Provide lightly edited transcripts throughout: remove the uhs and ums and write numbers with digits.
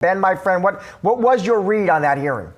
Ben, my friend, what was your read on that hearing?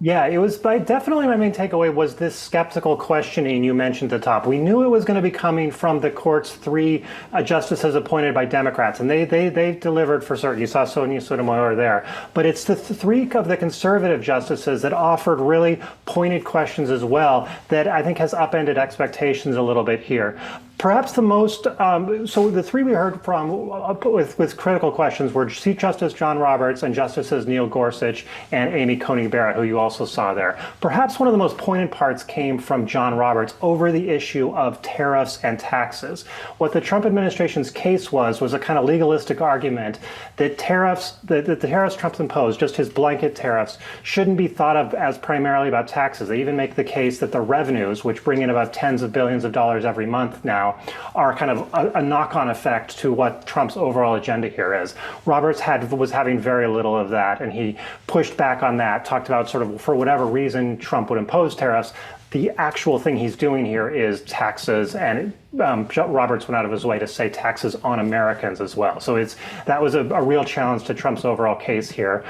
Yeah, it was definitely my main takeaway was this skeptical questioning you mentioned at the top. We knew it was going to be coming from the court's three justices appointed by Democrats, and they delivered for certain. You saw Sonia Sotomayor there. But it's the three of the conservative justices that offered really pointed questions as well that I think has upended expectations a little bit here. Perhaps the most, so the three we heard from with critical questions were Chief Justice John Roberts and Justices Neil Gorsuch and Amy Coney Barrett, who you also saw there. Perhaps one of the most pointed parts came from John Roberts over the issue of tariffs and taxes. What the Trump administration's case was a kind of legalistic argument that the tariffs Trump imposed, just his blanket tariffs, shouldn't be thought of as primarily about taxes. They even make the case that the revenues, which bring in about tens of billions of dollars every month now, are kind of a knock-on effect to what Trump's overall agenda here is. Roberts was having very little of that, and he pushed back on that, talked about sort of for whatever reason Trump would impose tariffs. The actual thing he's doing here is taxes, and Roberts went out of his way to say taxes on Americans as well. So that was a real challenge to Trump's overall case here.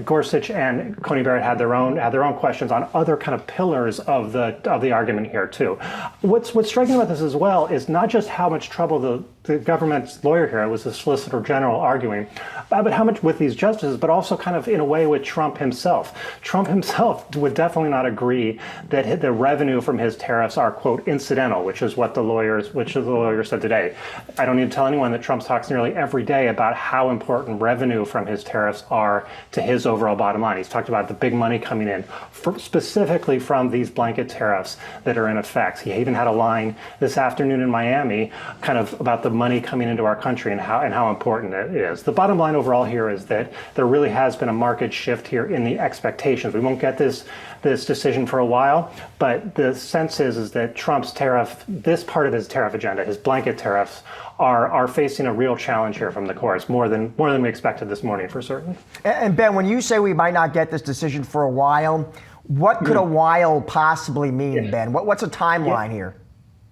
Gorsuch and Coney Barrett had their own questions on other kind of pillars of the argument here too. What's striking about this as well is not just how much trouble the government's lawyer here, it was the Solicitor General arguing, but how much with these justices, but also kind of in a way with Trump himself. Trump himself would definitely not agree that the revenue from his tariffs are, quote, incidental, which is what the lawyers said today. I don't need to tell anyone that Trump talks nearly every day about how important revenue from his tariffs are to his overall bottom line. He's talked about the big money coming in specifically from these blanket tariffs that are in effect. He even had a line this afternoon in Miami kind of about the money coming into our country and how important it is. The bottom line overall here is that there really has been a marked shift here in the expectations. We won't get this decision for a while, but the sense is that Trump's tariff, this part of his tariff agenda, his blanket tariffs, are facing a real challenge here from the courts, more than we expected this morning for certain. And Ben, when you say we might not get this decision for a while, what could a while possibly mean, Ben? What's a timeline here?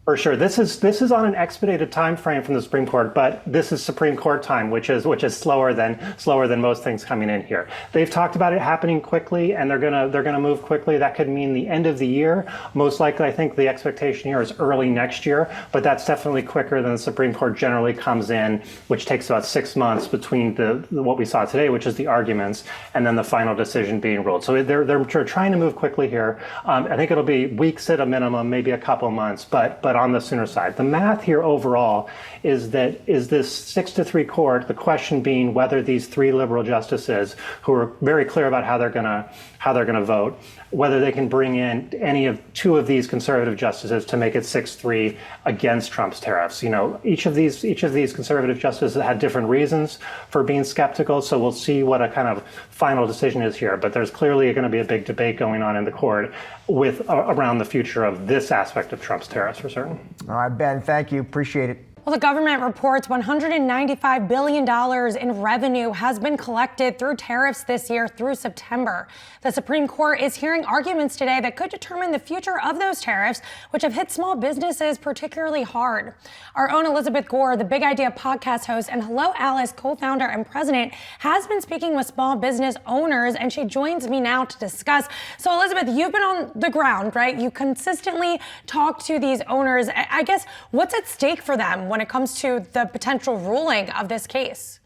For sure. This is on an expedited time frame from the Supreme Court, but this is Supreme Court time, which is slower than most things coming in here. They've talked about it happening quickly, and they're gonna move quickly. That could mean the end of the year. Most likely, I think the expectation here is early next year, but that's definitely quicker than the Supreme Court generally comes in, which takes about 6 months between what we saw today, which is the arguments, and then the final decision being ruled. So they're trying to move quickly here. I think it'll be weeks at a minimum, maybe a couple months, but on the sooner side. The math here overall is this 6-3 court, the question being whether these three liberal justices who are very clear about how they're gonna vote, whether they can bring in any of two of these conservative justices to make it 6-3 against Trump's tariffs. You know, each of these conservative justices had different reasons for being skeptical, so we'll see what a kind of final decision is here. But there's clearly going to be a big debate going on in the court around the future of this aspect of Trump's tariffs for certain. All right, Ben, thank you. Appreciate it. Well, the government reports $195 billion in revenue has been collected through tariffs this year through September. The Supreme Court is hearing arguments today that could determine the future of those tariffs, which have hit small businesses particularly hard. Our own Elizabeth Gore, the Big Idea podcast host and Hello Alice co-founder and president, has been speaking with small business owners, and she joins me now to discuss. So, Elizabeth, you've been on the ground, right? You consistently talk to these owners. I guess, what's at stake for them when it comes to the potential ruling of this case?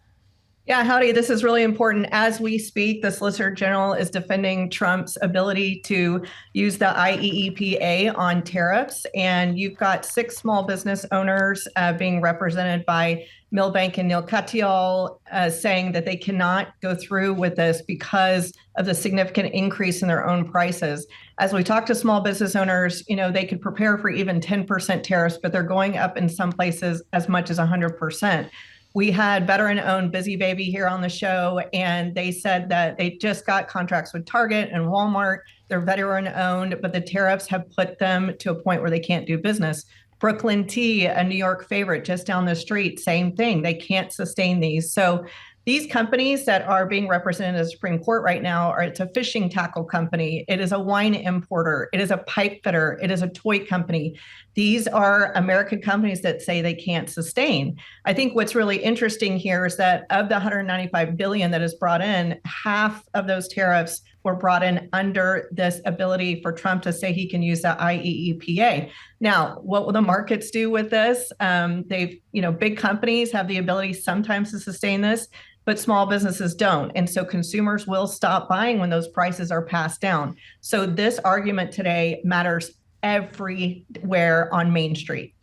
Yeah, howdy. This is really important. As we speak, the Solicitor General is defending Trump's ability to use the IEEPA on tariffs. And you've got 6 small business owners being represented by Milbank and Neil Katyal saying that they cannot go through with this because of the significant increase in their own prices. As we talk to small business owners, you know, they could prepare for even 10% tariffs, but they're going up in some places as much as 100%. We had veteran-owned Busy Baby here on the show, and they said that they just got contracts with Target and Walmart. They're veteran-owned, but the tariffs have put them to a point where they can't do business. Brooklyn Tea, a New York favorite just down the street, same thing. They can't sustain these. So These companies that are being represented in the Supreme Court right now it's a fishing tackle company. It is a wine importer. It is a pipe fitter. It is a toy company. These are American companies that say they can't sustain. I think what's really interesting here is that of the 195 billion that is brought in, half of those tariffs were brought in under this ability for Trump to say he can use the IEEPA. Now, what will the markets do with this? Big companies have the ability sometimes to sustain this, but small businesses don't. And so consumers will stop buying when those prices are passed down. So this argument today matters everywhere on Main Street.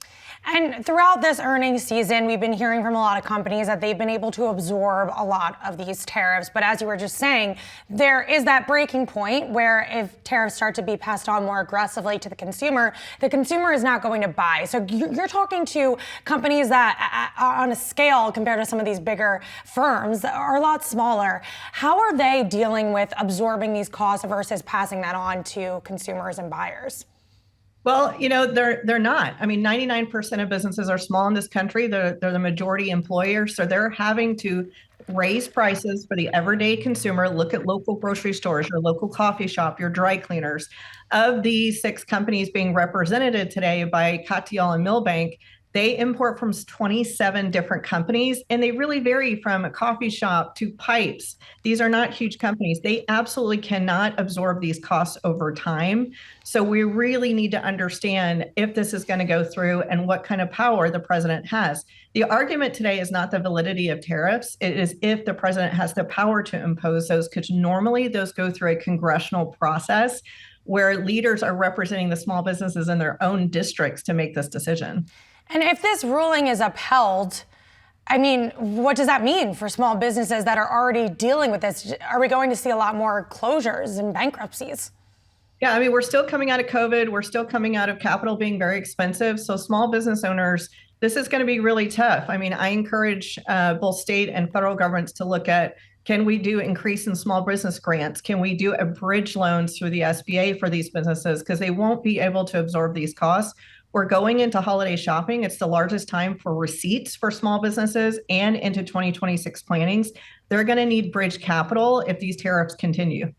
And throughout this earnings season, we've been hearing from a lot of companies that they've been able to absorb a lot of these tariffs. But as you were just saying, there is that breaking point where if tariffs start to be passed on more aggressively to the consumer is not going to buy. So you're talking to companies that on a scale compared to some of these bigger firms are a lot smaller. How are they dealing with absorbing these costs versus passing that on to consumers and buyers? Well, they're not. I mean, 99% of businesses are small in this country. They're the majority employer. So they're having to raise prices for the everyday consumer. Look at local grocery stores, your local coffee shop, your dry cleaners. Of these 6 companies being represented today by Katyal and Milbank, they import from 27 different companies, and they really vary from a coffee shop to pipes. These are not huge companies. They absolutely cannot absorb these costs over time. So we really need to understand if this is going to go through and what kind of power the president has. The argument today is not the validity of tariffs. It is if the president has the power to impose those, because normally those go through a congressional process where leaders are representing the small businesses in their own districts to make this decision. And if this ruling is upheld, I mean, what does that mean for small businesses that are already dealing with this? Are we going to see a lot more closures and bankruptcies? Yeah, I mean, we're still coming out of COVID. We're still coming out of capital being very expensive. So small business owners, this is going to be really tough. I mean, I encourage both state and federal governments to look at, can we do increase in small business grants? Can we do a bridge loans through the SBA for these businesses? Because they won't be able to absorb these costs. We're going into holiday shopping. It's the largest time for receipts for small businesses and into 2026 plannings. They're going to need bridge capital if these tariffs continue.